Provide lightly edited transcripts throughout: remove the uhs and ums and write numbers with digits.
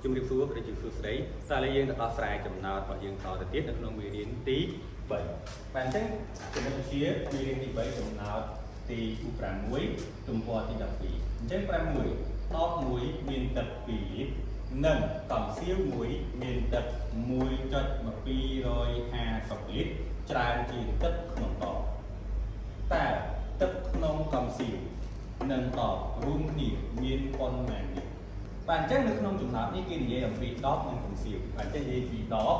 ជំរាបសួរប្រជាជនស្រីតើឥឡូវយើងទៅដោះស្រាយចំណោទរបស់យើងតទៅទៀតនៅក្នុងមេរៀនទី3បាទអញ្ចឹងចំណុចវិទ្យាមេរៀនទី3ចំណោទទី6ទំព័រទី12អញ្ចឹង6ដប1មានទឹក2លីត្រនិងកំសៀវ1មានទឹក1.250លីត្រច្រើនជាងទឹកក្នុងដបតើទឹកក្នុងកំសៀវនិងដបរួមគ្នាមានប៉ុន្មានលីត្របាទអញ្ចឹងនៅក្នុងចំណោទនេះគេនិយាយអំពីដបនិងកំសៀវបាទអញ្ចឹងនិយាយពីដប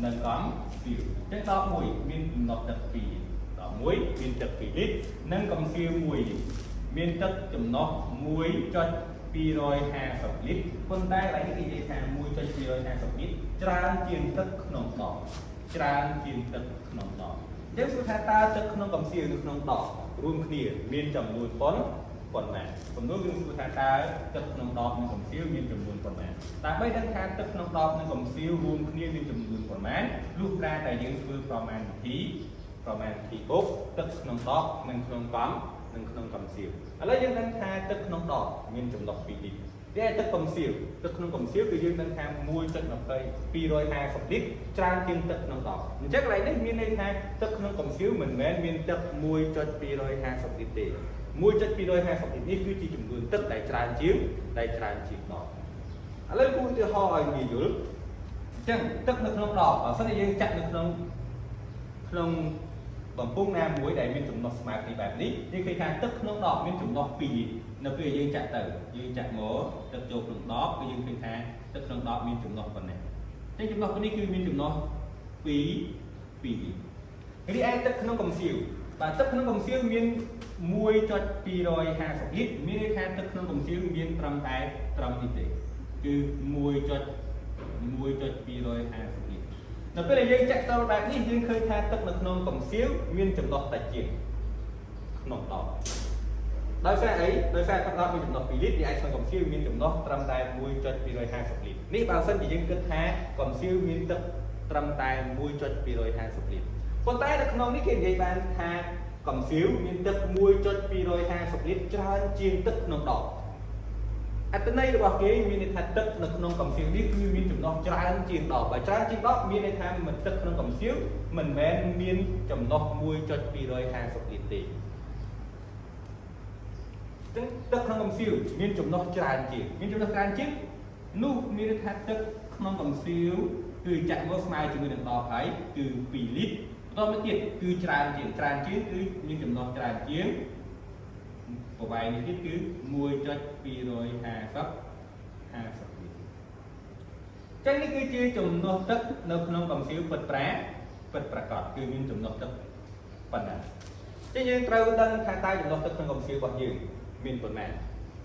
និងកំសៀវអញ្ចឹងដប1មានកំណត់ទឹក2លីត្រដប1មានទឹក2លីត្រនិងកំសៀវ1លីត្រមានទឹកចំណុះ1.250លីត្រប៉ុន្តែឡើយគេនិយាយថា1.250លីត្រច្រើនជាងទឹកក្នុងដបច្រើនជាងទឹកក្នុងដបអញ្ចឹងសួរថាតើទឹកក្នុងកំសៀវនៅក្នុងដបរួមគ្នាមានចំនួនប៉ុន្មានសំណួរគឺសួរថាតើទឹកក្នុងដបនិងកំសៀវមានចំនួនប៉ុន្មានដើម្បីដឹងថាទឹកក្នុងដបនិងកំសៀវរួមគ្នាមានចំនួនប៉ុន្មានលុះត្រាតែយើងធ្វើប្រមាណវិធីពុកទឹកក្នុងដបនិងក្នុងកំសៀវឥឡូវយើងដឹងថាទឹកក្នុងដបមានចំណុះ2លីត្រតែទឹកក្នុងកំសៀវគឺយើងដឹងថា1.250លីត្រច្រើនជាងទឹកក្នុងដបអញ្ចឹងកន្លែងនេះមានន័យថាទឹកក្នុងកំសៀវមិនមែនមានទឹក1.250លីត្រទេ1.250លីត្រនេះគឺជាចំនួនទឹកដែលច្រើនជាងដបឥឡូវគូឧទាហរណ៍ឲ្យងាយយល់អញ្ចឹងទឹកនៅក្នុងដបបើសិនជាយើងចាក់នៅក្នុងបំពង់ណាមួយដែលមានចំណុះស្មើគ្នាបែបនេះយើងឃើញថាទឹកក្នុងដបមានចំណុះ2លីត្រនៅពេលយើងចាក់មកទឹកចូលក្នុងដបគឺយើងឃើញថាទឹកក្នុងដបមានចំណុះប៉ុណ្ណេះអញ្ចឹងចំណុះនេះគឺមានចំណុះ2លីត្ររីឯទឹកក្នុងកំសៀវបាទទឹកក្នុងកំសៀវមាន1.250លីត្រមានន័យថាទឹកក្នុងកំសៀវមានត្រឹមនេះទេគឺ1.250លីត្រនៅពេលដែលយើងចាក់ចូលបែបនេះយើងឃើញថាទឹកនៅក្នុងកំសៀវមានចំណុះតិចជាងក្នុងដបដោយសារអីដោយសារទឹកដបមានចំណុះ2លីត្រហើយក្នុងកំសៀវមានចំណុះត្រឹមតែ1.250លីត្រនេះបើសិនជាយើងគិតថាកំសៀវមានទឹកត្រឹមតែ1.250លីត្រប៉ុន្តែនៅក្នុងនេះគេនិយាយបានថាកំសៀវមានទឹក1.250លីត្រច្រើនជាងទឹកក្នុងដបអត្ថន័យរបស់គេមានន័យថាទឹកនៅក្នុងកំសៀវនេះគឺមានចំណុះច្រើនជាងដបហើយច្រើនជាងដបមានន័យថាទឹកក្នុងកំសៀវមិនមែនមានចំណុះ1.250លីត្រទេចឹងទឹកក្នុងកំសៀវមានចំណុះច្រើនជាងនោះមានន័យថាទឹកក្នុងកំសៀវគឺចាក់មកស្មើជាមួយនឹងដបហើយគឺ2លីត្របន្តមកទៀតគឺច្រើនជាងគឺមានចំណុះច្រើនជាងប្រវែងនេះទៀតគឺ1.250លីត្រចឹងនេះគឺជាចំណុះទឹកនៅក្នុងកំសៀវពិតប្រាកដគឺមានចំណុះទឹកប៉ុណ្ណាចឹងយើងត្រូវដឹងថាតើចំណុះទឹកក្នុងកំសៀវរបស់យើងមានប៉ុន្មាន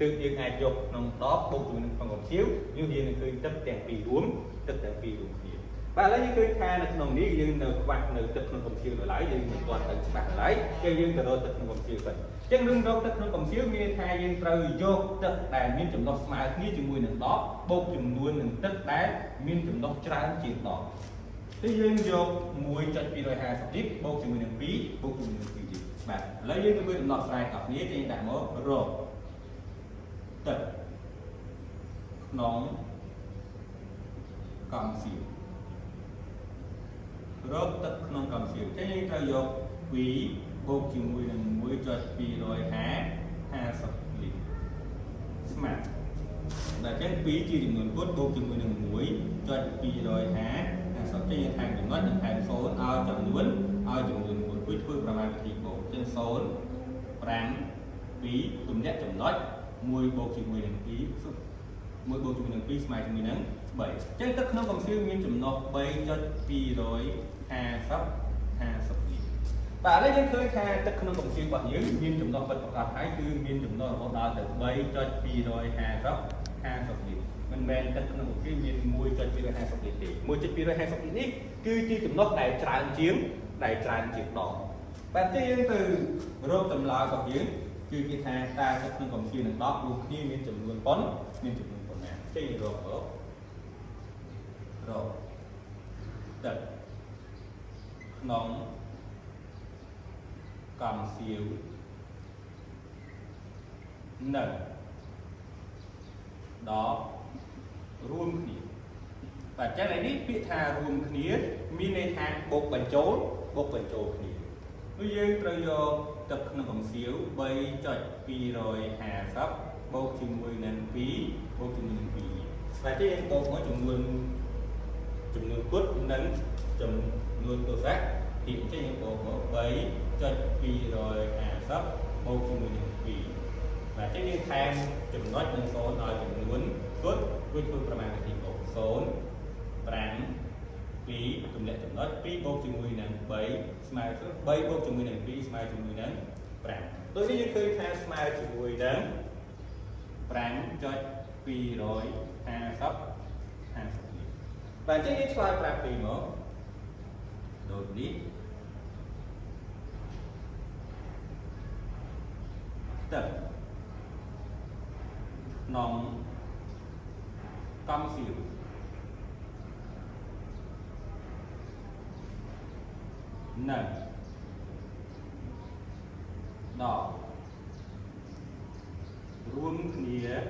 ទើបយើងអាចយកក្នុងដបបូកជាមួយនឹងក្នុងកំសៀវយើងនឹងឃើញទឹកទាំងពីររួមគ្នាបាទឥឡូវយើងឃើញថានៅក្នុងនេះយើងនៅខ្វះនៅទឹកក្នុងកំសៀវនៅឡើយយើងមិនទាន់ទៅច្បាស់ឡើយគឺយើងទៅរកទឹកក្នុងកំសៀវសិនអញ្ចឹងរឿងរកទឹកក្នុងកំសៀវមានថាយើងត្រូវយកទឹកដែលមានចំណុះស្មើគ្នាជាមួយនឹងដបបូកចំនួននឹងទឹកដែលមានចំណុះច្រើនជាងដបគឺយើងយក1.250លីត្របូកជាមួយនឹង2បូកជាមួយនឹង2ទៀតបាទឥឡូវយើងទៅមើលដំណោះស្រាយរបស់គ្នាចេញដាក់មករកទឹកក្នុងកំសៀវរកទឹកក្នុងកំសៀវអញ្ចឹងយើងត្រូវយក2បូកជាមួយនឹង1.250លីត្រស្មើតែអញ្ចឹង2ជាចំនួនពុតបូកជាមួយនឹង1.250ចេញខាងចំណុចនិងខាង0ឲ្យចំនួនពុតធ្វើប្រមាណវិធីបូកអញ្ចឹង0 5 2ទម្លាក់ចំណុច1បូកជាមួយនឹង2ស្មើជាមួយនឹង3អញ្ចឹងទឹកក្នុងកំសៀវមានចំណុះ3.250លីត្របាទឥឡូវយើងឃើញថាទឹកក្នុងកំសៀវរបស់យើងមានចំណុះពិតប្រាកដហើយគឺមានចំណុះរហូតដល់ទៅ3.250លីត្រមិនមែនទឹកក្នុងកំសៀវមាន1.250លីត្រទេ1.250លីត្រនេះគឺជាចំណុះដែលច្រើនជាងដបបាទចឹងយើងទៅរកតម្លៃរបស់យើងគឺគេថាតើទឹកក្នុងកំសៀវនិងដបរួមគ្នាមានចំនួនប៉ុន្មានចេញរកទឹកក្នុងកំសៀវនិងដបរួមគ្នា và chắc này đi biết thà rùm khía mi này thà bột bánh chố khía bây giờ tôi vô tập nó còn xíu bay chọi pi rồi hà sắp bột chừng mười nền phí bột chừng mười phí và cái bột có chừng luôn quất nấn chừng luôn tôi phát hiện cái bột có bay chọi pi rồi hà sắp bột chừng mười nền phí và cái liên tham chừng nói nâng số nói chừng luôn quất với phươngประมาณthì bột số rắn phí tụm lệ chấm nói phí bột chừng mười nè bảy smile bảy bột chừng mười nè phí smile chừng mười nè rắn tôi sẽ khơi tha smile chừng mười nè rắn cho phí rồi ha sắp và cái slide ra phí mở đột đi tập nòng cam xỉu nè đỏ rùm khía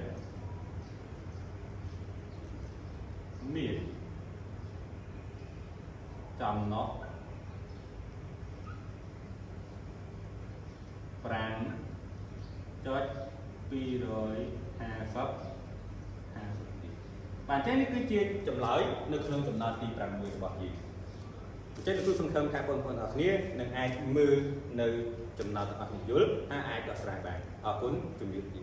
miền chầm nó prang cho pi rồi hà sắp bạn thấy nó cứ chia chậm lại nó không chậm lại thì prang mười bọc gì chắc là tôi phân khâm các con ở kia nên ai mưa nơi chậm nào ở phía dưới ai có sài bạn ở cuốn chuẩn bị